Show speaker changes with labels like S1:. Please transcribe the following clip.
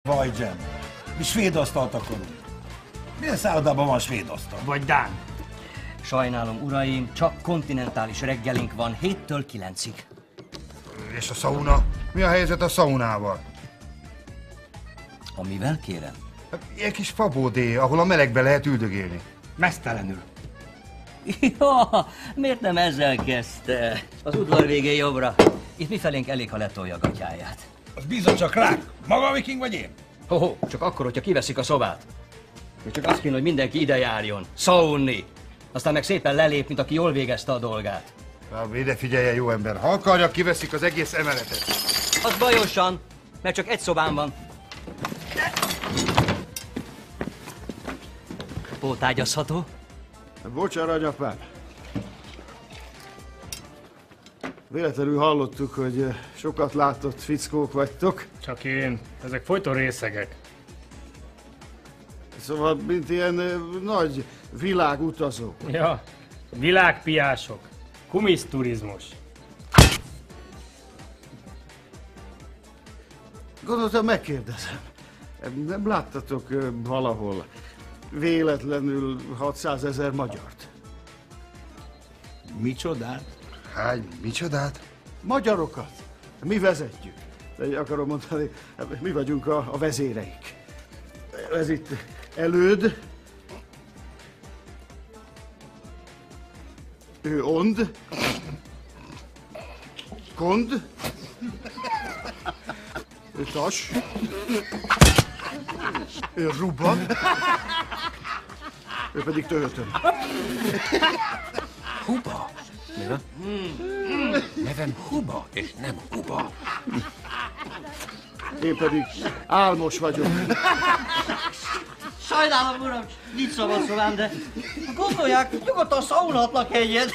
S1: Vajdzsen. Mi svéd asztalt akarunk. Milyen szállodában van svéd asztal?
S2: Vagy Dán.
S3: Sajnálom, uraim, csak kontinentális reggelink van 7-től 9-ig.
S4: És a szauna? Mi a helyzet a szaunával?
S3: Amivel kérem?
S4: Hát, ilyen kis fabódé, ahol a melegbe lehet üldögélni.
S2: Mesztelenül.
S3: Ja, miért nem ezzel kezdte? Az udvar végén jobbra. Itt mifelénk elég, ha letolja a gatyáját.
S1: Az bízza csak ránk. Maga a viking vagy én?
S3: Ho, csak akkor, hogyha kiveszik a szobát. Még csak azt kéne, hogy mindenki ide járjon. Szaunni. Aztán meg szépen lelép, mint aki jól végezte a dolgát.
S4: Ide figyeljen, jó ember. Ha akarja, kiveszik az egész emeletet.
S3: Az bajosan, mert csak egy szobám van. Pótágyazható?
S5: Bocsánat, anyapám. Véletlenül hallottuk, hogy sokat látott fickók vagytok.
S2: Csak én. Ezek folyton részegek.
S5: Szóval, mint ilyen nagy világutazók.
S2: Ja, világpiások. Kumiszturizmus.
S5: Gondoltam, megkérdezem. Nem láttatok valahol véletlenül 600 000 magyart?
S1: Micsodát?
S4: Hány, micsodát?
S5: Magyarokat. Mi vezetjük. De akarom mondani, mi vagyunk a vezéreik. Ez itt előd. Ő ond. Kond. Ő tas. Ő ruba. Ő pedig töltön.
S6: Huba? Nevem Huba, és nem Huba.
S5: Én pedig álmos vagyok.
S3: Sajnálom, uram, nincs szabad szobám, de gondolják, nyugodtan szaunhatnak egyet.